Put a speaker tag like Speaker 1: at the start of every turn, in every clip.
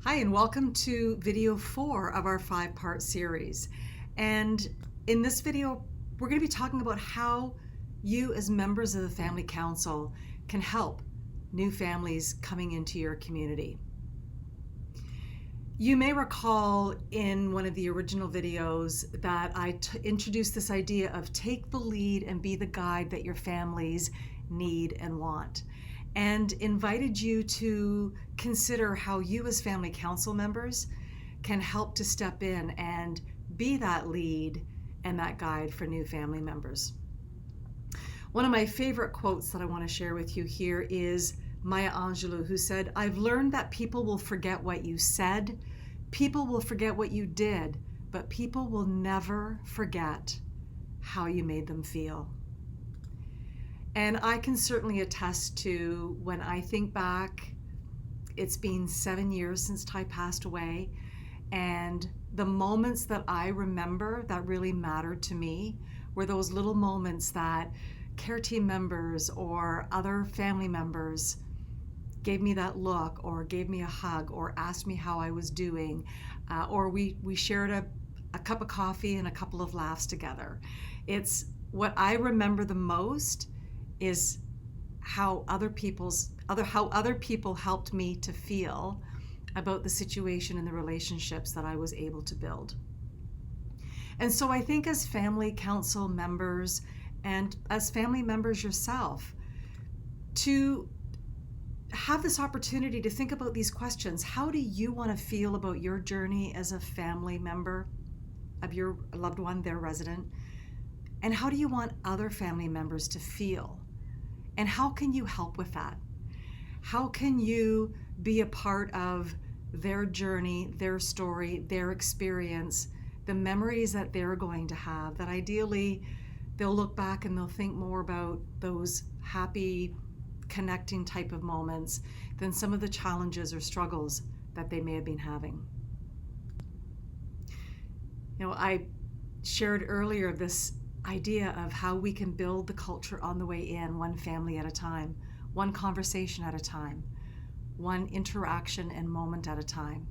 Speaker 1: Hi, and welcome to video 4 of our 5-part series. And in this video, we're going to be talking about how you as members of the Family Council can help new families coming into your community. You may recall in one of the original videos that I introduced this idea of take the lead and be the guide that your families need and want, and invited you to consider how you as family council members can help to step in and be that lead and that guide for new family members. One of my favorite quotes that I want to share with you here is Maya Angelou, who said, "I've learned that people will forget what you said, people will forget what you did, but people will never forget how you made them feel." And I can certainly attest to, when I think back, it's been 7 years since Ty passed away, and the moments that I remember that really mattered to me were those little moments that care team members or other family members gave me that look, or gave me a hug, or asked me how I was doing, or we shared a cup of coffee and a couple of laughs together. It's what I remember the most is how other people helped me to feel about the situation and the relationships that I was able to build. And so I think as family council members and as family members yourself, to have this opportunity to think about these questions. How do you want to feel about your journey as a family member of your loved one, their resident? And how do you want other family members to feel? And how can you help with that? How can you be a part of their journey, their story, their experience, the memories that they're going to have, that ideally they'll look back and they'll think more about those happy, connecting type of moments than some of the challenges or struggles that they may have been having. I shared earlier this idea of how we can build the culture on the way in, one family at a time, one conversation at a time, one interaction and moment at a time.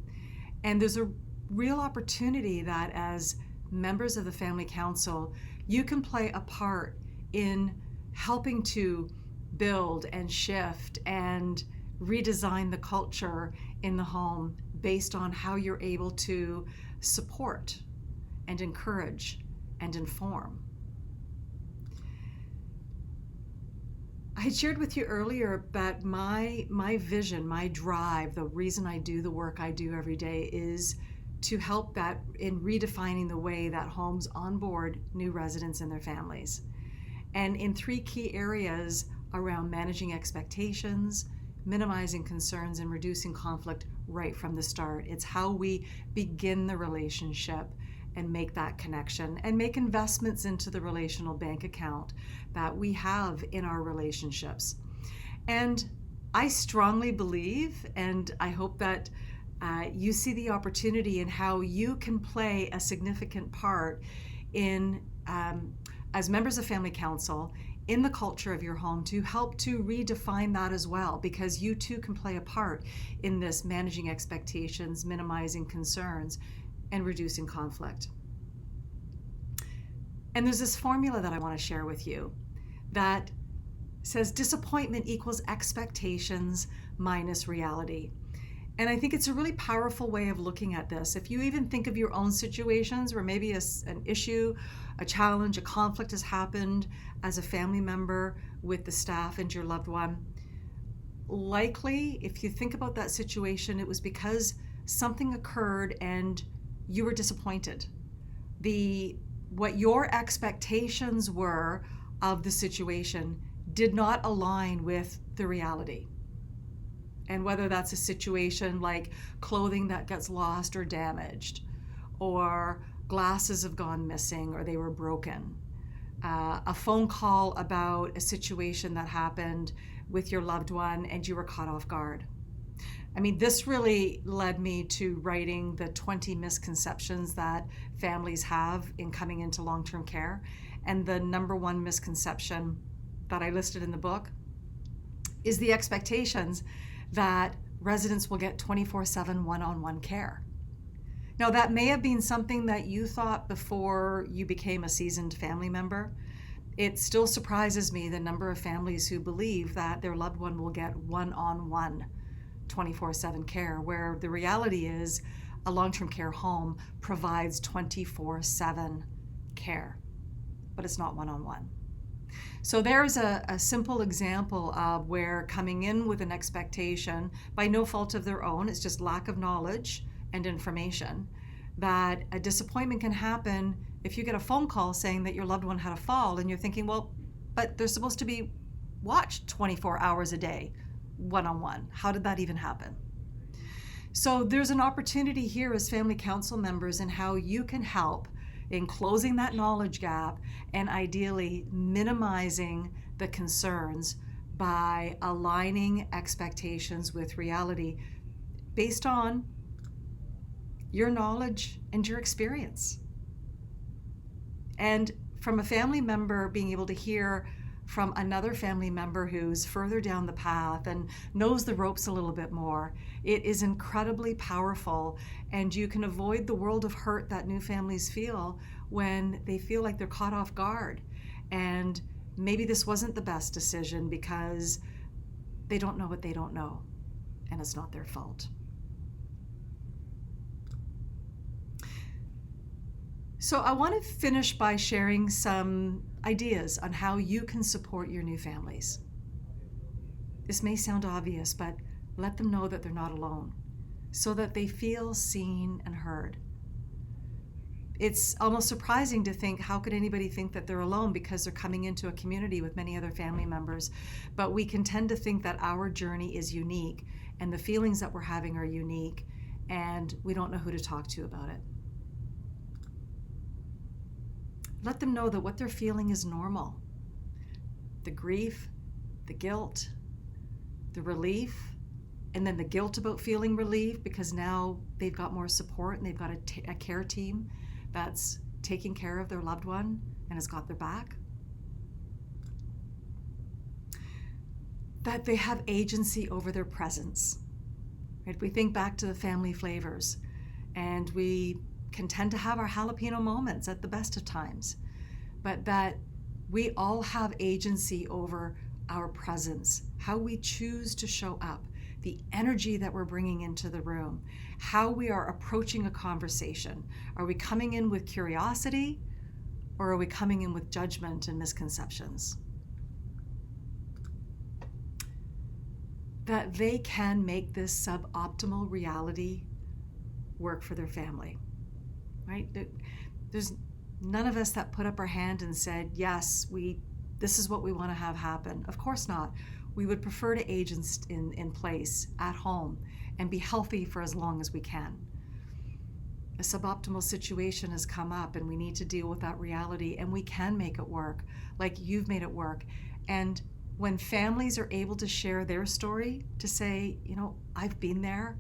Speaker 1: And there's a real opportunity that as members of the Family Council, you can play a part in helping to build and shift and redesign the culture in the home based on how you're able to support and encourage and inform. I had shared with you earlier that my vision, my drive, the reason I do the work I do every day is to help that in redefining the way that homes onboard new residents and their families. And in 3 key areas around managing expectations, minimizing concerns, and reducing conflict right from the start. It's how we begin the relationship and make that connection and make investments into the relational bank account that we have in our relationships. And I strongly believe, and I hope that you see the opportunity in how you can play a significant part in, as members of Family Council, in the culture of your home, to help to redefine that as well, because you too can play a part in this managing expectations, minimizing concerns, and reducing conflict. And there's this formula that I want to share with you that says disappointment equals expectations minus reality. And I think it's a really powerful way of looking at this. If you even think of your own situations where maybe an issue, a challenge, a conflict has happened as a family member with the staff and your loved one, likely if you think about that situation, it was because something occurred and you were disappointed. What your expectations were of the situation did not align with the reality. And whether that's a situation like clothing that gets lost or damaged, or glasses have gone missing or they were broken, a phone call about a situation that happened with your loved one and you were caught off guard. I mean, this really led me to writing the 20 misconceptions that families have in coming into long-term care. And the number one misconception that I listed in the book is the expectations that residents will get 24/7 one-on-one care. Now, that may have been something that you thought before you became a seasoned family member. It still surprises me the number of families who believe that their loved one will get one-on-one 24/7 care, where the reality is a long-term care home provides 24/7 care, but it's not one-on-one. So there's a simple example of where coming in with an expectation, by no fault of their own, it's just lack of knowledge and information, that a disappointment can happen if you get a phone call saying that your loved one had a fall and you're thinking, well, but they're supposed to be watched 24 hours a day, one-on-one. How did that even happen? So there's an opportunity here as family council members in how you can help in closing that knowledge gap and ideally minimizing the concerns by aligning expectations with reality based on your knowledge and your experience. And from a family member being able to hear from another family member who's further down the path and knows the ropes a little bit more, it is incredibly powerful, and you can avoid the world of hurt that new families feel when they feel like they're caught off guard. And maybe this wasn't the best decision because they don't know what they don't know, and it's not their fault. So I want to finish by sharing some ideas on how you can support your new families. This may sound obvious, but let them know that they're not alone so that they feel seen and heard. It's almost surprising to think, how could anybody think that they're alone because they're coming into a community with many other family members? But we can tend to think that our journey is unique and the feelings that we're having are unique, and we don't know who to talk to about it. Let them know that what they're feeling is normal. The grief, the guilt, the relief, and then the guilt about feeling relief because now they've got more support and they've got a care team that's taking care of their loved one and has got their back. That they have agency over their presence. Right? We think back to the family flavors, and we can tend to have our jalapeno moments at the best of times, but that we all have agency over our presence, how we choose to show up, the energy that we're bringing into the room, how we are approaching a conversation. Are we coming in with curiosity, or are we coming in with judgment and misconceptions? That they can make this suboptimal reality work for their family. Right? There's none of us that put up our hand and said, yes, this is what we want to have happen. Of course not. We would prefer to age in place at home and be healthy for as long as we can. A suboptimal situation has come up and we need to deal with that reality, and we can make it work like you've made it work. And when families are able to share their story, to say, I've been there,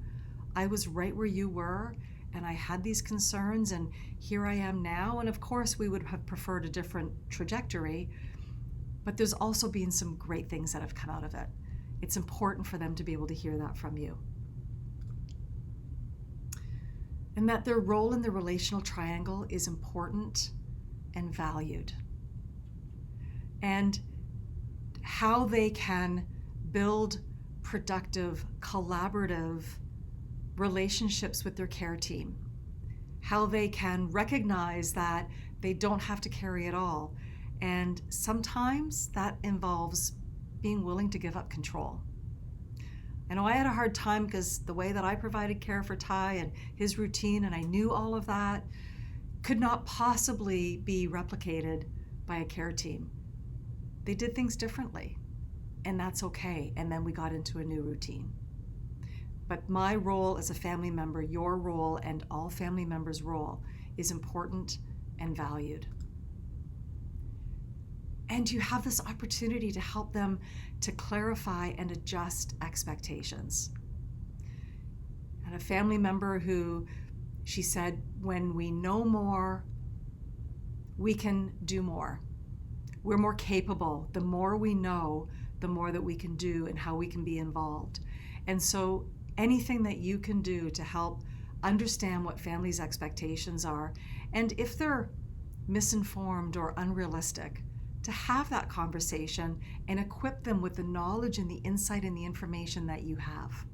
Speaker 1: I was right where you were, and I had these concerns, and here I am now. And of course, we would have preferred a different trajectory, but there's also been some great things that have come out of it. It's important for them to be able to hear that from you. And that their role in the relational triangle is important and valued. And how they can build productive, collaborative relationships with their care team, how they can recognize that they don't have to carry it all. And sometimes that involves being willing to give up control. I know I had a hard time because the way that I provided care for Ty and his routine, and I knew all of that, could not possibly be replicated by a care team. They did things differently, and that's okay. And then we got into a new routine. But my role as a family member, your role, and all family members' role is important and valued. And you have this opportunity to help them to clarify and adjust expectations. And a family member who, she said, when we know more, we can do more. We're more capable. The more we know, the more that we can do and how we can be involved. And so anything that you can do to help understand what families' expectations are, and if they're misinformed or unrealistic, to have that conversation and equip them with the knowledge and the insight and the information that you have.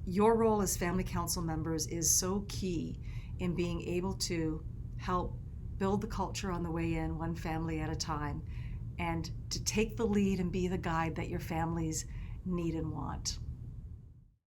Speaker 1: Your role as family council members is so key in being able to help build the culture on the way in, one family at a time, and to take the lead and be the guide that your families need and want.